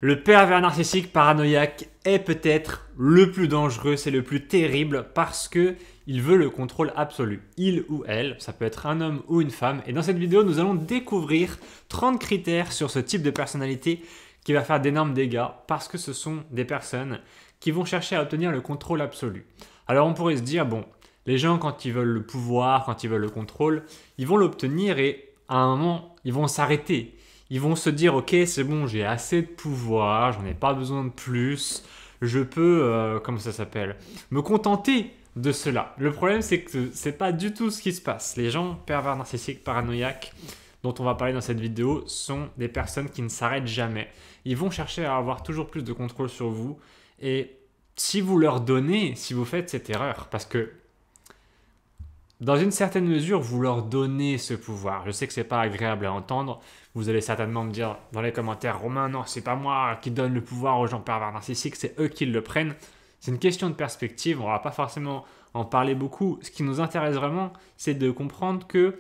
Le pervers narcissique paranoïaque est peut-être le plus dangereux, c'est le plus terrible parce que il veut le contrôle absolu. Il ou elle, ça peut être un homme ou une femme. Et dans cette vidéo, nous allons découvrir 30 critères sur ce type de personnalité qui va faire d'énormes dégâts parce que ce sont des personnes qui vont chercher à obtenir le contrôle absolu. Alors on pourrait se dire, bon, les gens quand ils veulent le pouvoir, quand ils veulent le contrôle, ils vont l'obtenir et à un moment, ils vont s'arrêter. Ils vont se dire, ok, c'est bon, j'ai assez de pouvoir, j'en ai pas besoin de plus, je peux, comment ça s'appelle, me contenter de cela. Le problème, c'est que c'est pas du tout ce qui se passe. Les gens pervers narcissiques, paranoïaques, dont on va parler dans cette vidéo, sont des personnes qui ne s'arrêtent jamais. Ils vont chercher à avoir toujours plus de contrôle sur vous. Et si vous leur donnez, si vous faites cette erreur, parce que dans une certaine mesure, vous leur donnez ce pouvoir. Je sais que c'est pas agréable à entendre. Vous allez certainement me dire dans les commentaires, Romain, non, c'est pas moi qui donne le pouvoir aux gens pervers narcissiques, c'est eux qui le prennent. C'est une question de perspective, on va pas forcément en parler beaucoup. Ce qui nous intéresse vraiment, c'est de comprendre que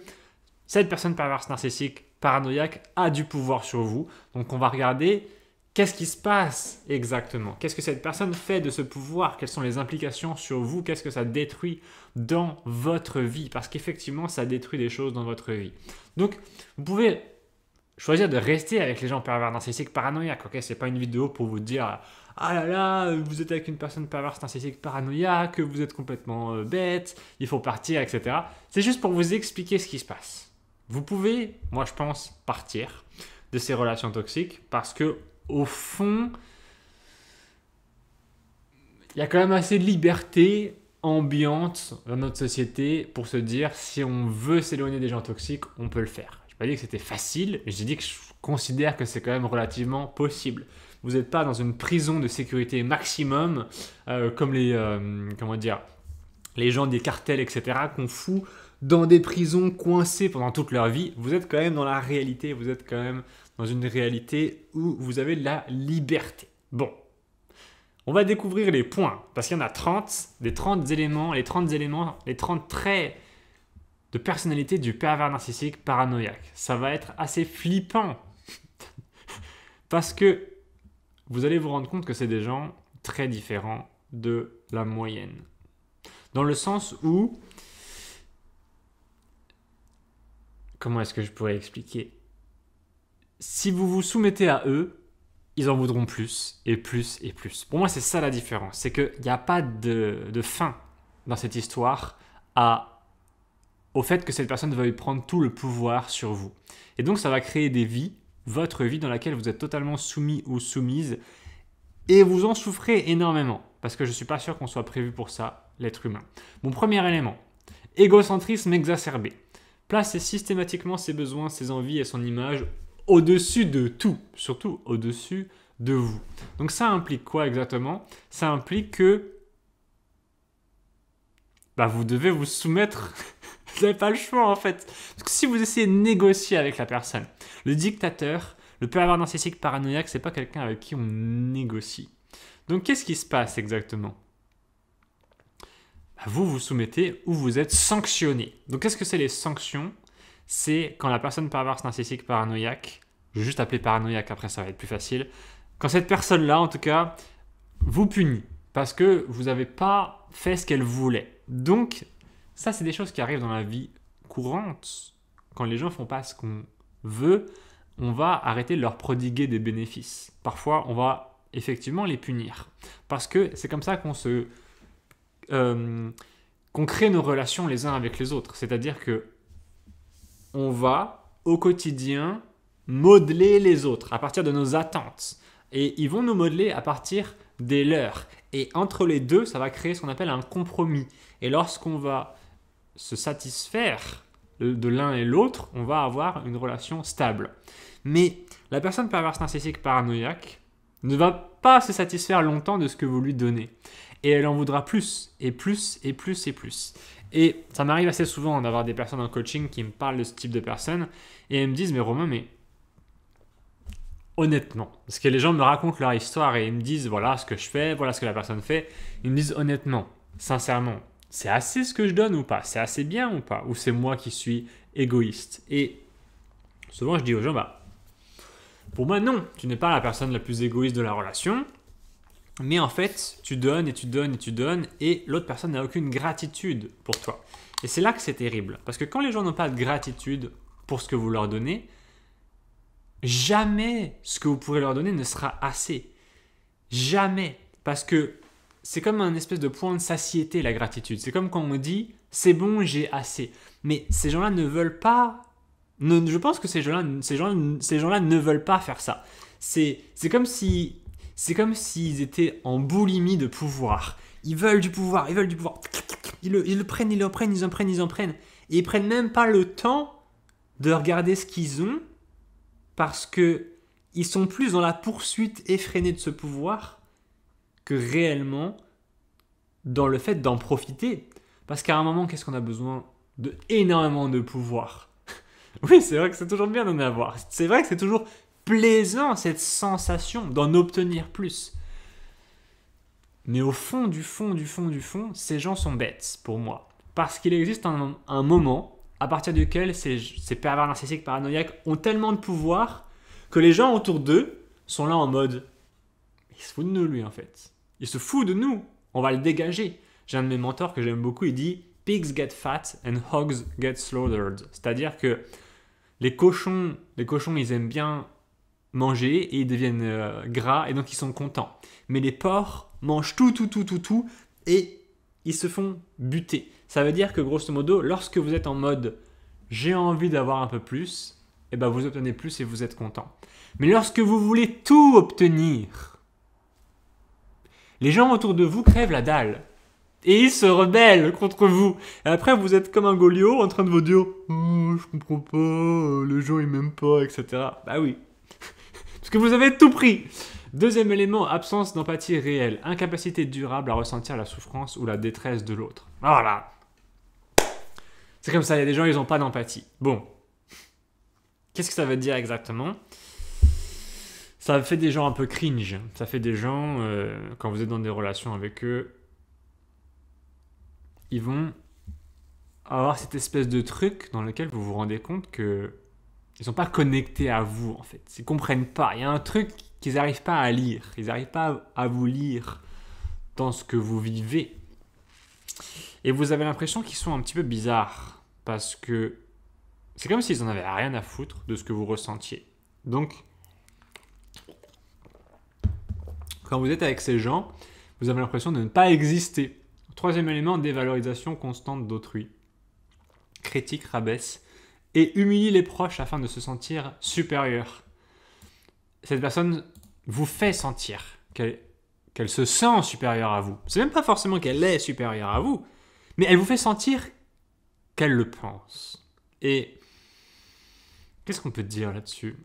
cette personne perverse narcissique, paranoïaque, a du pouvoir sur vous. Donc on va regarder qu'est-ce qui se passe exactement. Qu'est-ce que cette personne fait de ce pouvoir? Quelles sont les implications sur vous? Qu'est-ce que ça détruit dans votre vie? Parce qu'effectivement, ça détruit des choses dans votre vie. Donc, vous pouvez choisir de rester avec les gens pervers narcissiques paranoïaques. Ok, c'est pas une vidéo pour vous dire ah là là, vous êtes avec une personne perverse narcissique paranoïaque, vous êtes complètement bête, il faut partir, etc. C'est juste pour vous expliquer ce qui se passe. Vous pouvez, moi je pense, partir de ces relations toxiques parce que au fond, il y a quand même assez de liberté ambiante dans notre société pour se dire si on veut s'éloigner des gens toxiques, on peut le faire. Je n'ai pas dit que c'était facile, j'ai dit que je considère que c'est quand même relativement possible. Vous n'êtes pas dans une prison de sécurité maximum comme comment dire, les gens des cartels, etc., qu'on fout dans des prisons coincés pendant toute leur vie. Vous êtes quand même dans la réalité, vous êtes quand même dans une réalité où vous avez de la liberté. Bon, on va découvrir les points, parce qu'il y en a 30, les 30 éléments, les 30 traits de personnalité du pervers narcissique paranoïaque. Ça va être assez flippant, parce que vous allez vous rendre compte que c'est des gens très différents de la moyenne. Dans le sens où, comment est-ce que je pourrais expliquer? Si vous vous soumettez à eux, ils en voudront plus et plus et plus. Pour moi, c'est ça la différence. C'est qu'il n'y a pas de fin dans cette histoire au fait que cette personne veuille prendre tout le pouvoir sur vous. Et donc, ça va créer des vies, votre vie dans laquelle vous êtes totalement soumis ou soumise et vous en souffrez énormément. Parce que je ne suis pas sûr qu'on soit prévu pour ça, l'être humain. Mon premier élément, égocentrisme exacerbé. Placer systématiquement ses besoins, ses envies et son image au-dessus de tout, surtout au-dessus de vous. Donc ça implique quoi exactement? Ça implique que vous devez vous soumettre. Vous n'avez pas le choix en fait. Parce que si vous essayez de négocier avec la personne, le dictateur, le pervers narcissique paranoïaque, c'est pas quelqu'un avec qui on négocie. Donc qu'est-ce qui se passe exactement? Vous vous soumettez ou vous êtes sanctionné. Donc qu'est-ce que c'est les sanctions? C'est quand la personne perverse narcissique paranoïaque, je vais juste appeler paranoïaque, après ça va être plus facile, quand cette personne-là, en tout cas, vous punit parce que vous n'avez pas fait ce qu'elle voulait. Donc, ça, c'est des choses qui arrivent dans la vie courante. Quand les gens ne font pas ce qu'on veut, on va arrêter de leur prodiguer des bénéfices. Parfois, on va effectivement les punir. Parce que c'est comme ça qu'on crée nos relations les uns avec les autres. C'est-à-dire que on va, au quotidien, modeler les autres à partir de nos attentes. Et ils vont nous modeler à partir des leurs. Et entre les deux, ça va créer ce qu'on appelle un compromis. Et lorsqu'on va se satisfaire de l'un et l'autre, on va avoir une relation stable. Mais la personne perverse narcissique paranoïaque ne va pas se satisfaire longtemps de ce que vous lui donnez. Et elle en voudra plus, et plus, et plus, et plus. Et ça m'arrive assez souvent d'avoir des personnes en coaching qui me parlent de ce type de personnes et elles me disent « Mais Romain, mais honnêtement, parce que les gens me racontent leur histoire et ils me disent « Voilà ce que je fais, voilà ce que la personne fait. » Ils me disent honnêtement, sincèrement, c'est assez ce que je donne ou pas? C'est assez bien ou pas? Ou c'est moi qui suis égoïste? Et souvent je dis aux gens Pour moi, non, tu n'es pas la personne la plus égoïste de la relation, mais en fait, tu donnes et tu donnes et tu donnes, et l'autre personne n'a aucune gratitude pour toi. Et c'est là que c'est terrible, parce que quand les gens n'ont pas de gratitude pour ce que vous leur donnez, jamais ce que vous pourrez leur donner ne sera assez. Jamais. Parce que c'est comme un espèce de point de satiété, la gratitude. C'est comme quand on dit « c'est bon, j'ai assez ». Mais ces gens-là ne veulent pas... je pense que ces gens-là ne veulent pas faire ça. C'est comme s'ils étaient en boulimie de pouvoir. Ils veulent du pouvoir, ils veulent du pouvoir. Ils le prennent, ils en prennent, ils en prennent, ils en prennent. Et ils prennent même pas le temps de regarder ce qu'ils ont parce que ils sont plus dans la poursuite effrénée de ce pouvoir que réellement dans le fait d'en profiter. Parce qu'à un moment, qu'est-ce qu'on a besoin de énormément de pouvoir. Oui, c'est vrai que c'est toujours bien d'en avoir. C'est vrai que c'est toujours plaisant, cette sensation d'en obtenir plus. Mais au fond du fond, ces gens sont bêtes, pour moi. Parce qu'il existe un moment à partir duquel ces pervers narcissiques paranoïaques ont tellement de pouvoir que les gens autour d'eux sont là en mode « il se fout de nous, lui, en fait. Il se fout de nous. On va le dégager. » J'ai un de mes mentors que j'aime beaucoup, il dit « Pigs get fat and hogs get slaughtered ». C'est-à-dire que les cochons, ils aiment bien manger et ils deviennent gras et donc ils sont contents. Mais les porcs mangent tout et ils se font buter. Ça veut dire que grosso modo, lorsque vous êtes en mode « j'ai envie d'avoir un peu plus », eh ben vous obtenez plus et vous êtes content. Mais lorsque vous voulez tout obtenir, les gens autour de vous crèvent la dalle. Et ils se rebellent contre vous. Et après, vous êtes comme un Goliot en train de vous dire « oh, je comprends pas, les gens ils m'aiment pas, etc. » Bah oui. Parce que vous avez tout pris. Deuxième élément, absence d'empathie réelle. Incapacité durable à ressentir la souffrance ou la détresse de l'autre. Voilà. C'est comme ça, il y a des gens, ils n'ont pas d'empathie. Bon. Qu'est-ce que ça veut dire exactement ? Ça fait des gens un peu cringe. Ça fait des gens, quand vous êtes dans des relations avec eux, ils vont avoir cette espèce de truc dans lequel vous vous rendez compte que ils sont pas connectés à vous, en fait. Ils comprennent pas. Il y a un truc qu'ils n'arrivent pas à lire. Ils n'arrivent pas à vous lire dans ce que vous vivez. Et vous avez l'impression qu'ils sont un petit peu bizarres. Parce que c'est comme s'ils en avaient rien à foutre de ce que vous ressentiez. Donc, quand vous êtes avec ces gens, vous avez l'impression de ne pas exister. Troisième élément, dévalorisation constante d'autrui. Critique, rabaisse et humilie les proches afin de se sentir supérieur. Cette personne vous fait sentir qu'elle se sent supérieure à vous. C'est même pas forcément qu'elle est supérieure à vous, mais elle vous fait sentir qu'elle le pense. Et qu'est-ce qu'on peut dire là-dessus ?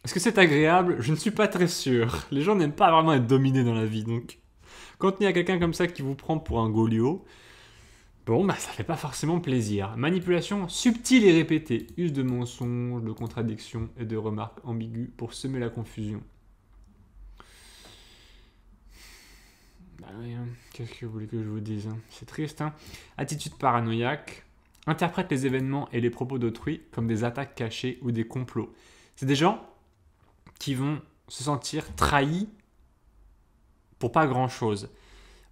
Est-ce que c'est agréable ? Je ne suis pas très sûr. Les gens n'aiment pas vraiment être dominés dans la vie, donc quand il y a quelqu'un comme ça qui vous prend pour un Goliot, bon, bah ça fait pas forcément plaisir. Manipulation subtile et répétée. Use de mensonges, de contradictions et de remarques ambiguës pour semer la confusion. Bah oui, hein. Qu'est-ce que vous voulez que je vous dise, hein ? C'est triste, hein. Attitude paranoïaque. Interprète les événements et les propos d'autrui comme des attaques cachées ou des complots. C'est des gens qui vont se sentir trahis pour pas grand-chose.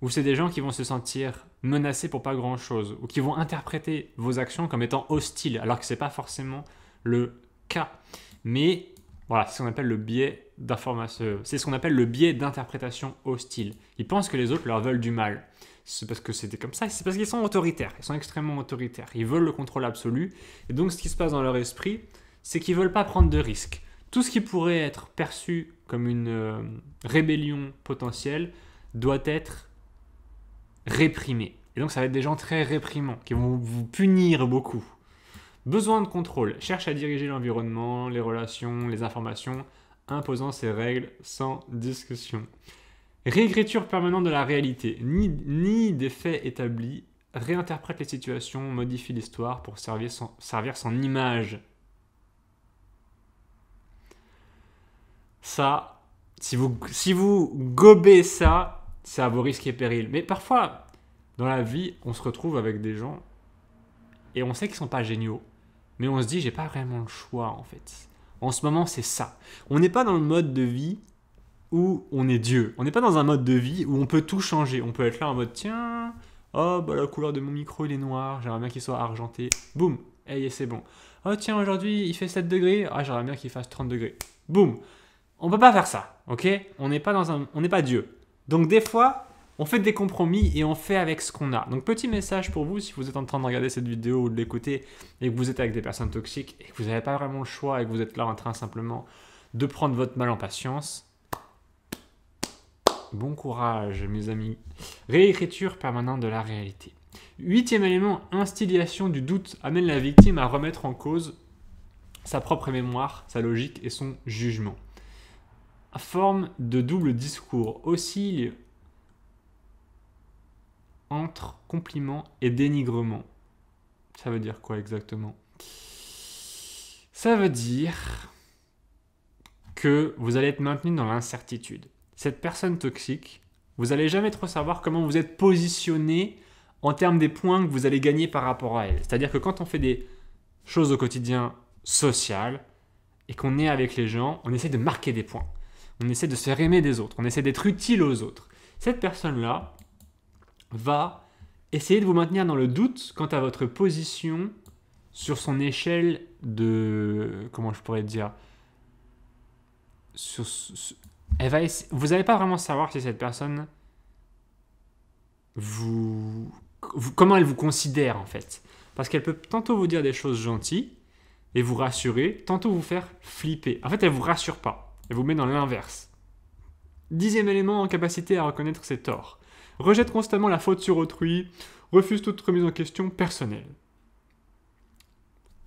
Ou c'est des gens qui vont se sentir menacés pour pas grand-chose. Ou qui vont interpréter vos actions comme étant hostiles, alors que c'est pas forcément le cas. Mais voilà, c'est ce qu'on appelle le biais d'information. C'est ce qu'on appelle le biais d'interprétation hostile. Ils pensent que les autres leur veulent du mal. C'est parce que c'était comme ça, c'est parce qu'ils sont autoritaires. Ils sont extrêmement autoritaires. Ils veulent le contrôle absolu. Et donc, ce qui se passe dans leur esprit, c'est qu'ils veulent pas prendre de risques. Tout ce qui pourrait être perçu comme une rébellion potentielle doit être réprimé. Et donc, ça va être des gens très réprimants, qui vont vous punir beaucoup. Besoin de contrôle. Cherche à diriger l'environnement, les relations, les informations, imposant ses règles sans discussion. Réécriture permanente de la réalité. Ni des faits établis. Réinterprète les situations, modifie l'histoire pour servir son image. Ça, si vous gobez ça, c'est à vos risques et périls. Mais parfois, dans la vie, on se retrouve avec des gens et on sait qu'ils sont pas géniaux. Mais on se dit, j'ai pas vraiment le choix en fait. En ce moment, c'est ça. On n'est pas dans le mode de vie où on est Dieu. On n'est pas dans un mode de vie où on peut tout changer. On peut être là en mode, tiens, oh, bah, la couleur de mon micro, il est noir, j'aimerais bien qu'il soit argenté. Boum, et c'est bon. Oh, tiens, aujourd'hui, il fait 7 degrés, ah, j'aimerais bien qu'il fasse 30 degrés. Boum. On peut pas faire ça, ok? On n'est pas Dieu. Donc des fois, on fait des compromis et on fait avec ce qu'on a. Donc petit message pour vous, si vous êtes en train de regarder cette vidéo ou de l'écouter et que vous êtes avec des personnes toxiques et que vous n'avez pas vraiment le choix et que vous êtes là en train simplement de prendre votre mal en patience, bon courage mes amis. Réécriture permanente de la réalité. 8e élément, instillation du doute amène la victime à remettre en cause sa propre mémoire, sa logique et son jugement. Forme de double discours oscille entre compliment et dénigrement. Ça veut dire quoi exactement? Ça veut dire que vous allez être maintenu dans l'incertitude. Cette personne toxique, vous n'allez jamais trop savoir comment vous êtes positionné en termes des points que vous allez gagner par rapport à elle. C'est-à-dire que quand on fait des choses au quotidien sociales et qu'on est avec les gens, on essaie de marquer des points. On essaie de se faire aimer des autres. On essaie d'être utile aux autres. Cette personne-là va essayer de vous maintenir dans le doute quant à votre position sur son échelle de... Comment je pourrais dire vous n'allez pas vraiment savoir si cette personne comment elle vous considère en fait. Parce qu'elle peut tantôt vous dire des choses gentilles et vous rassurer, tantôt vous faire flipper. En fait, elle ne vous rassure pas. Elle vous met dans l'inverse. 10e élément, incapacité à reconnaître ses torts. Rejette constamment la faute sur autrui, refuse toute remise en question personnelle.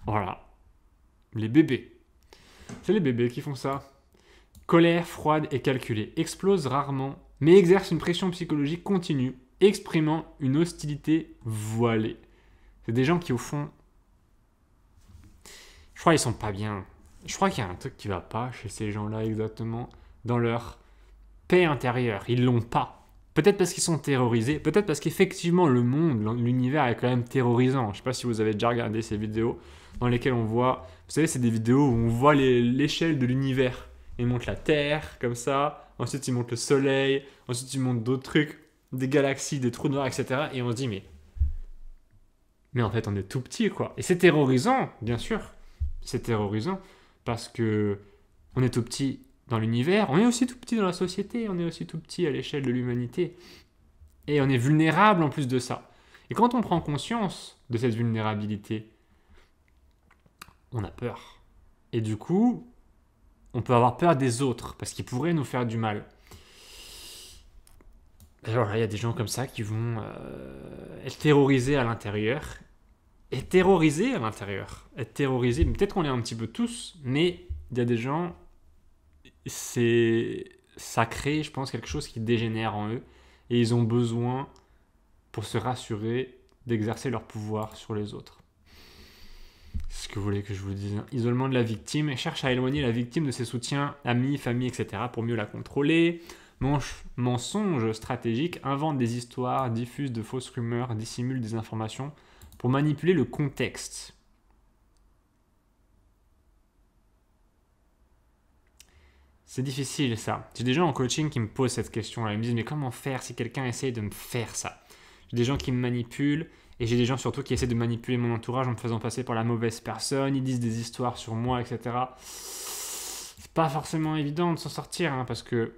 Voilà. Les bébés. C'est les bébés qui font ça. Colère froide et calculée. Explose rarement, mais exerce une pression psychologique continue, exprimant une hostilité voilée. C'est des gens qui, au fond, je crois qu'ils sont pas bien. Je crois qu'il y a un truc qui va pas chez ces gens-là exactement dans leur paix intérieure. Ils l'ont pas. Peut-être parce qu'ils sont terrorisés, peut-être parce qu'effectivement le monde, l'univers est quand même terrorisant. Je sais pas si vous avez déjà regardé ces vidéos dans lesquelles on voit, vous savez, c'est des vidéos où on voit l'échelle de l'univers. Ils montrent la Terre comme ça, ensuite ils montrent le Soleil, ensuite ils montrent d'autres trucs, des galaxies, des trous noirs, etc. Et on se dit mais en fait on est tout petit quoi. Et c'est terrorisant, bien sûr. C'est terrorisant parce que on est tout petit dans l'univers, on est aussi tout petit dans la société, on est aussi tout petit à l'échelle de l'humanité. Et on est vulnérable en plus de ça. Et quand on prend conscience de cette vulnérabilité, on a peur. Et du coup, on peut avoir peur des autres parce qu'ils pourraient nous faire du mal. Alors là, il y a des gens comme ça qui vont être terrorisés à l'intérieur. Être terrorisés à l'intérieur. Être terrorisés, peut-être qu'on l'est un petit peu tous, mais il y a des gens, ça crée, je pense, quelque chose qui dégénère en eux. Et ils ont besoin, pour se rassurer, d'exercer leur pouvoir sur les autres. C'est ce que vous voulez que je vous dise. Isolement de la victime. Cherche à éloigner la victime de ses soutiens, amis, famille, etc. pour mieux la contrôler. Mensonge stratégique. Invente des histoires, diffuse de fausses rumeurs, dissimule des informations pour manipuler le contexte. C'est difficile ça. J'ai des gens en coaching qui me posent cette question-là. Ils me disent mais comment faire si quelqu'un essaye de me faire ça? J'ai des gens qui me manipulent. Et j'ai des gens surtout qui essaient de manipuler mon entourage en me faisant passer pour la mauvaise personne. Ils disent des histoires sur moi, etc. C'est pas forcément évident de s'en sortir, hein, parce que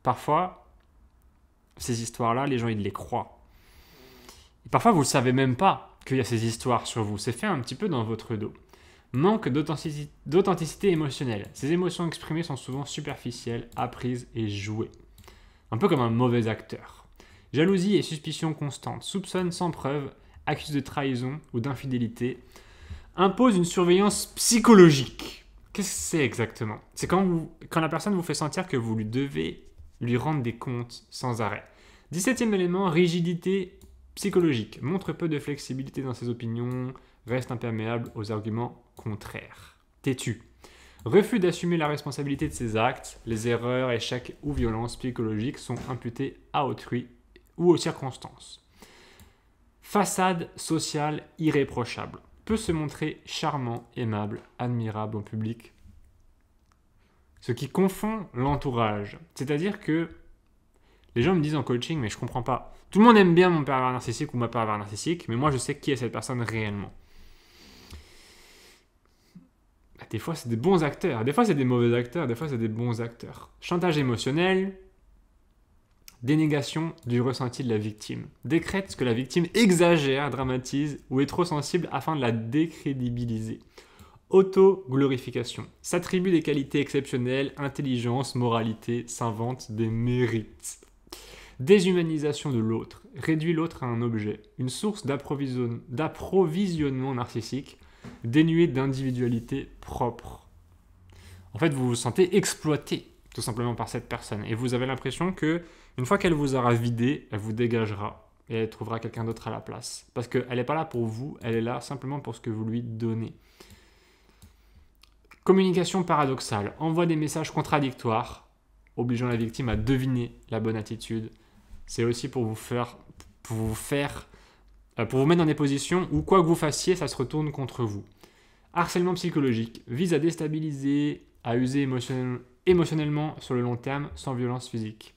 parfois, ces histoires-là, les gens, ils les croient. Et parfois, vous ne savez même pas qu'il y a ces histoires sur vous. C'est fait un petit peu dans votre dos. Manque d'authenticité émotionnelle. Ces émotions exprimées sont souvent superficielles, apprises et jouées. Un peu comme un mauvais acteur. Jalousie et suspicion constante, soupçonne sans preuve, accuse de trahison ou d'infidélité, impose une surveillance psychologique. Qu'est-ce que c'est exactement? C'est quand la personne vous fait sentir que vous lui devez lui rendre des comptes sans arrêt. 17e élément, rigidité psychologique. Montre peu de flexibilité dans ses opinions, reste imperméable aux arguments contraires. Têtu. Refus d'assumer la responsabilité de ses actes, les erreurs, échecs ou violences psychologiques sont imputés à autrui ou aux circonstances. Façade sociale irréprochable. Peut se montrer charmant, aimable, admirable en public, ce qui confond l'entourage. C'est-à-dire que les gens me disent en coaching, mais je comprends pas. Tout le monde aime bien mon pervers narcissique ou ma pervers narcissique, mais moi je sais qui est cette personne réellement. Des fois c'est des bons acteurs, des fois c'est des mauvais acteurs, des fois c'est des bons acteurs. Chantage émotionnel, dénégation du ressenti de la victime. Décrète ce que la victime exagère, dramatise ou est trop sensible afin de la décrédibiliser. Auto-glorification. S'attribue des qualités exceptionnelles, intelligence, moralité, s'invente des mérites. Déshumanisation de l'autre. Réduit l'autre à un objet. Une source d'approvisionnement narcissique dénuée d'individualité propre. En fait, vous vous sentez exploité tout simplement par cette personne. Et vous avez l'impression que une fois qu'elle vous aura vidé, elle vous dégagera et elle trouvera quelqu'un d'autre à la place. Parce qu'elle n'est pas là pour vous, elle est là simplement pour ce que vous lui donnez. Communication paradoxale. Envoie des messages contradictoires, obligeant la victime à deviner la bonne attitude. C'est aussi pour vous mettre dans des positions où quoi que vous fassiez, ça se retourne contre vous. Harcèlement psychologique. Vise à déstabiliser, à user émotionnellement sur le long terme sans violence physique.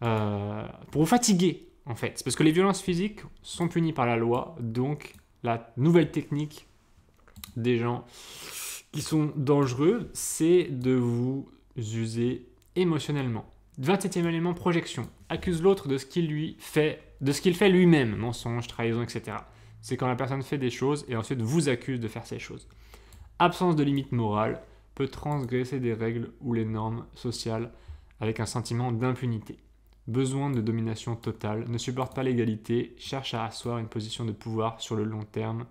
Pour vous fatiguer, en fait. C'est parce que les violences physiques sont punies par la loi, donc la nouvelle technique des gens qui sont dangereux, c'est de vous user émotionnellement. 27e élément, projection. Accuse l'autre de ce qu'il fait lui-même, mensonge, trahison, etc. C'est quand la personne fait des choses et ensuite vous accuse de faire ces choses. Absence de limite morale, peut transgresser des règles ou les normes sociales avec un sentiment d'impunité. Besoin de domination totale, ne supporte pas l'égalité, cherche à asseoir une position de pouvoir sur le long terme.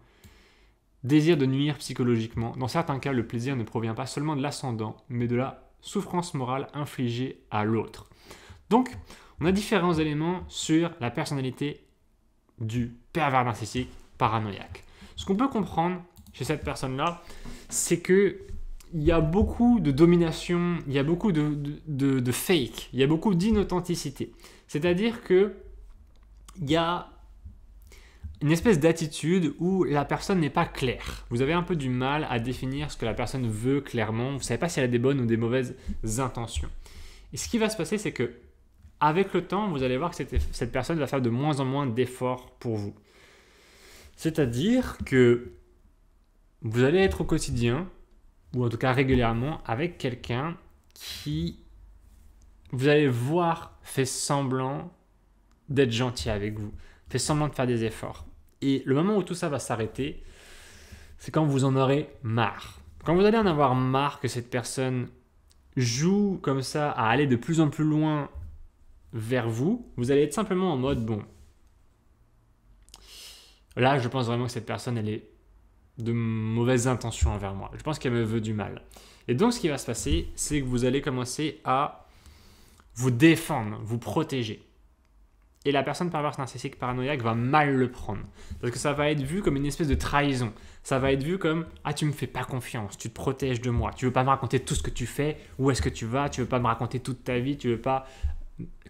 Désir de nuire psychologiquement. Dans certains cas, le plaisir ne provient pas seulement de l'ascendant, mais de la souffrance morale infligée à l'autre. Donc, on a différents éléments sur la personnalité du pervers narcissique paranoïaque. Ce qu'on peut comprendre chez cette personne-là, c'est que il y a beaucoup de domination, il y a beaucoup de fake, il y a beaucoup d'inauthenticité. C'est-à-dire que il y a une espèce d'attitude où la personne n'est pas claire. Vous avez un peu du mal à définir ce que la personne veut clairement. Vous ne savez pas si elle a des bonnes ou des mauvaises intentions. Et ce qui va se passer, c'est que avec le temps, vous allez voir que cette personne va faire de moins en moins d'efforts pour vous. C'est-à-dire que vous allez être au quotidien, ou en tout cas régulièrement, avec quelqu'un qui, vous allez voir, fait semblant d'être gentil avec vous, fait semblant de faire des efforts. Et le moment où tout ça va s'arrêter, c'est quand vous en aurez marre. Quand vous allez en avoir marre que cette personne joue comme ça à aller de plus en plus loin vers vous, vous allez être simplement en mode bon. Là, je pense vraiment que cette personne, elle est de mauvaises intentions envers moi. Je pense qu'elle me veut du mal. Et donc, ce qui va se passer, c'est que vous allez commencer à vous défendre, vous protéger. Et la personne perverse narcissique paranoïaque va mal le prendre. Parce que ça va être vu comme une espèce de trahison. Ça va être vu comme « Ah, tu me fais pas confiance, tu te protèges de moi, tu veux pas me raconter tout ce que tu fais, où est-ce que tu vas, tu veux pas me raconter toute ta vie, tu veux pas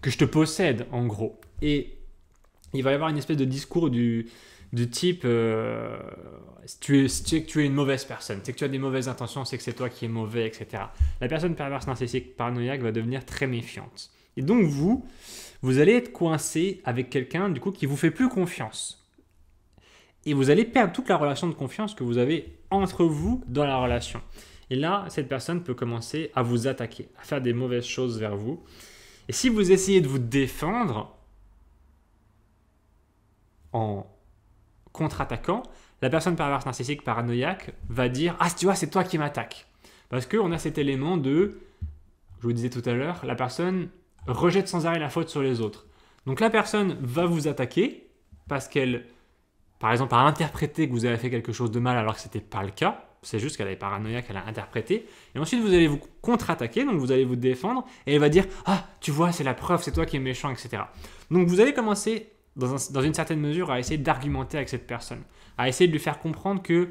que je te possède, en gros. » Et il va y avoir une espèce de discours du type si tu sais que tu es une mauvaise personne, c'est que tu as des mauvaises intentions, c'est que c'est toi qui es mauvais, etc. La personne perverse narcissique paranoïaque va devenir très méfiante. Et donc vous allez être coincé avec quelqu'un du coup qui vous fait plus confiance. Et vous allez perdre toute la relation de confiance que vous avez entre vous dans la relation. Et là, cette personne peut commencer à vous attaquer, à faire des mauvaises choses vers vous. Et si vous essayez de vous défendre en contre-attaquant, la personne perverse narcissique paranoïaque va dire « Ah, tu vois, c'est toi qui m'attaques. » Parce qu'on a cet élément de, je vous disais tout à l'heure, la personne rejette sans arrêt la faute sur les autres. Donc la personne va vous attaquer parce qu'elle, par exemple, a interprété que vous avez fait quelque chose de mal alors que ce n'était pas le cas. C'est juste qu'elle est paranoïaque, elle a interprété. Et ensuite, vous allez vous contre-attaquer, donc vous allez vous défendre. Et elle va dire « Ah, tu vois, c'est la preuve, c'est toi qui es méchant, etc. » Donc vous allez commencer, dans une certaine mesure, à essayer d'argumenter avec cette personne. À essayer de lui faire comprendre qu'elle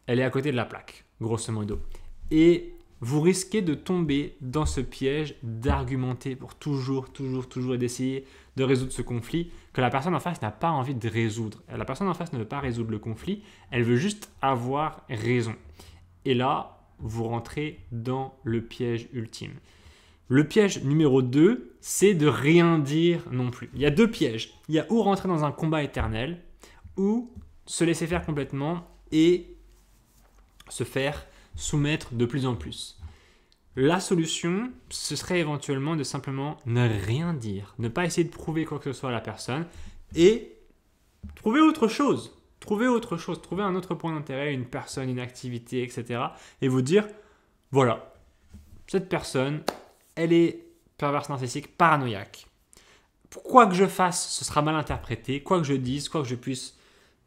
est à côté de la plaque, grosso modo. Et vous risquez de tomber dans ce piège d'argumenter pour toujours et d'essayer de résoudre ce conflit que la personne en face n'a pas envie de résoudre. La personne en face ne veut pas résoudre le conflit, elle veut juste avoir raison. Et là, vous rentrez dans le piège ultime. Le piège numéro 2, c'est de rien dire non plus. Il y a 2 pièges. Il y a ou rentrer dans un combat éternel, ou se laisser faire complètement et se faire soumettre de plus en plus. La solution, ce serait éventuellement de simplement ne rien dire, ne pas essayer de prouver quoi que ce soit à la personne et trouver autre chose. Trouver un autre point d'intérêt, une personne, une activité, etc. Et vous dire, voilà, cette personne, elle est perverse narcissique, paranoïaque. Quoi que je fasse, ce sera mal interprété. Quoi que je dise, quoi que je puisse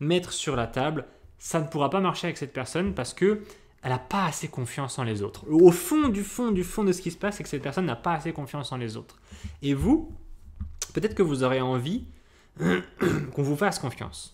mettre sur la table, ça ne pourra pas marcher avec cette personne parce que elle n'a pas assez confiance en les autres. Au fond du fond de ce qui se passe, c'est que cette personne n'a pas assez confiance en les autres. Et vous, peut-être que vous aurez envie qu'on vous fasse confiance.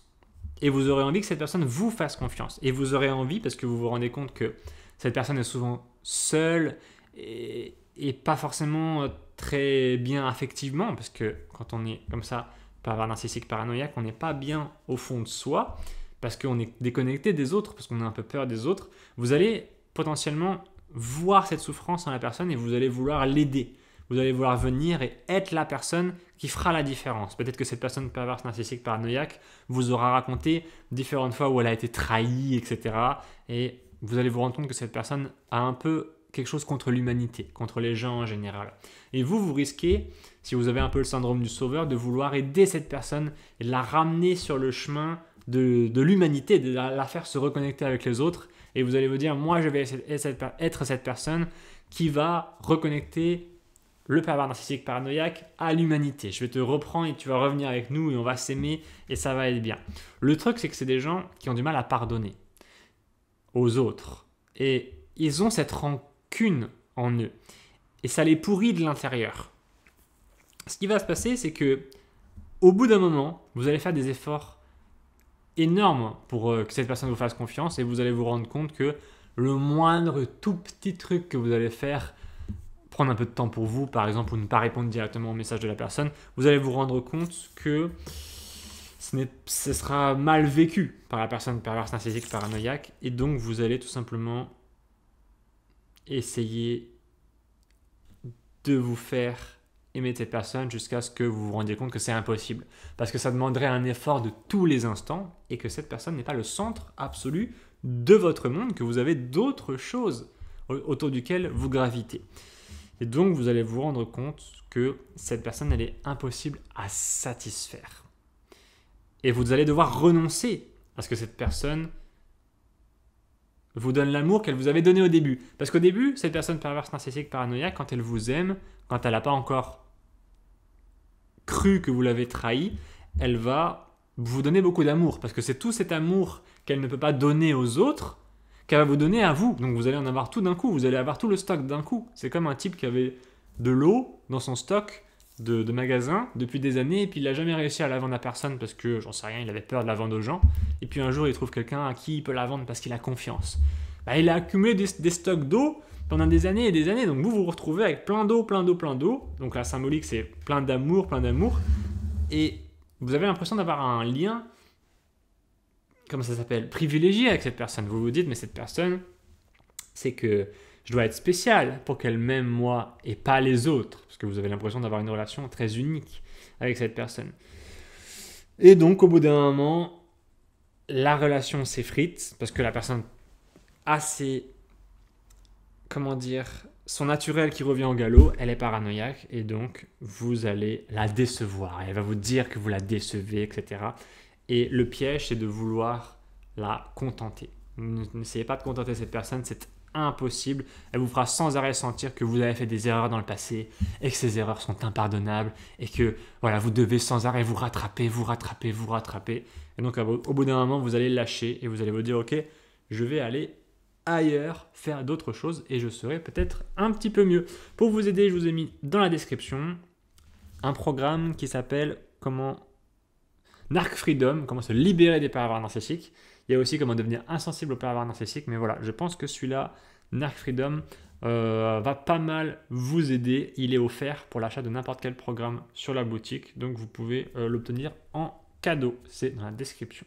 Et vous aurez envie que cette personne vous fasse confiance. Et vous aurez envie, parce que vous vous rendez compte que cette personne est souvent seule et pas forcément très bien affectivement, parce que quand on est comme ça, pervers narcissique, paranoïaque, on n'est pas bien au fond de soi, parce qu'on est déconnecté des autres, parce qu'on a un peu peur des autres. Vous allez potentiellement voir cette souffrance en la personne et vous allez vouloir l'aider. Vous allez vouloir venir et être la personne qui fera la différence. Peut-être que cette personne perverse, narcissique, paranoïaque vous aura raconté différentes fois où elle a été trahie, etc. Et vous allez vous rendre compte que cette personne a un peu quelque chose contre l'humanité, contre les gens en général. Et vous risquez, si vous avez un peu le syndrome du sauveur, de vouloir aider cette personne et de la ramener sur le chemin de l'humanité, de la faire se reconnecter avec les autres. Et vous allez vous dire, moi je vais être cette personne qui va reconnecter le pervers narcissique paranoïaque à l'humanité. Je vais te reprendre et tu vas revenir avec nous et on va s'aimer et ça va être bien. Le truc, c'est que c'est des gens qui ont du mal à pardonner aux autres. Et ils ont cette rancune en eux. Et ça les pourrit de l'intérieur. Ce qui va se passer, c'est que au bout d'un moment, vous allez faire des efforts énormes pour que cette personne vous fasse confiance et vous allez vous rendre compte que le moindre tout petit truc que vous allez faire, prendre un peu de temps pour vous, par exemple, ou ne pas répondre directement au message de la personne, vous allez vous rendre compte que ce sera mal vécu par la personne perverse, narcissique, paranoïaque, et donc vous allez tout simplement essayer de vous faire aimer cette personne jusqu'à ce que vous vous rendiez compte que c'est impossible. Parce que ça demanderait un effort de tous les instants et que cette personne n'est pas le centre absolu de votre monde, que vous avez d'autres choses autour duquel vous gravitez. Et donc, vous allez vous rendre compte que cette personne, elle est impossible à satisfaire. Et vous allez devoir renoncer à ce que cette personne vous donne l'amour qu'elle vous avait donné au début. Parce qu'au début, cette personne perverse, narcissique, paranoïaque, quand elle vous aime, quand elle n'a pas encore cru que vous l'avez trahi, elle va vous donner beaucoup d'amour. Parce que c'est tout cet amour qu'elle ne peut pas donner aux autres qu'elle va vous donner à vous. Donc vous allez en avoir tout d'un coup, vous allez avoir tout le stock d'un coup. C'est comme un type qui avait de l'eau dans son stock de magasin depuis des années et puis il n'a jamais réussi à la vendre à personne parce que, j'en sais rien, il avait peur de la vendre aux gens. Et puis un jour, il trouve quelqu'un à qui il peut la vendre parce qu'il a confiance. Bah, il a accumulé des stocks d'eau pendant des années et des années. Donc vous vous retrouvez avec plein d'eau. Donc la symbolique, c'est plein d'amour. Et vous avez l'impression d'avoir un lien, comment ça s'appelle, privilégié avec cette personne. Vous vous dites, mais cette personne, c'est que je dois être spécial pour qu'elle m'aime moi et pas les autres. Parce que vous avez l'impression d'avoir une relation très unique avec cette personne. Et donc, au bout d'un moment, la relation s'effrite parce que la personne a son naturel qui revient au galop, elle est paranoïaque et donc vous allez la décevoir. Elle va vous dire que vous la décevez, etc. Et le piège, c'est de vouloir la contenter. N'essayez pas de contenter cette personne, c'est impossible. Elle vous fera sans arrêt sentir que vous avez fait des erreurs dans le passé et que ces erreurs sont impardonnables et que voilà, vous devez sans arrêt vous rattraper. Et donc au bout d'un moment, vous allez lâcher et vous allez vous dire, ok, je vais aller ailleurs, faire d'autres choses et je serai peut-être un petit peu mieux. Pour vous aider, je vous ai mis dans la description un programme qui s'appelle Narc Freedom, comment se libérer des pervers narcissiques. Il y a aussi comment devenir insensible aux pervers narcissiques, mais voilà, je pense que celui-là, Narc Freedom, va pas mal vous aider. Il est offert pour l'achat de n'importe quel programme sur la boutique, donc vous pouvez l'obtenir en cadeau. C'est dans la description.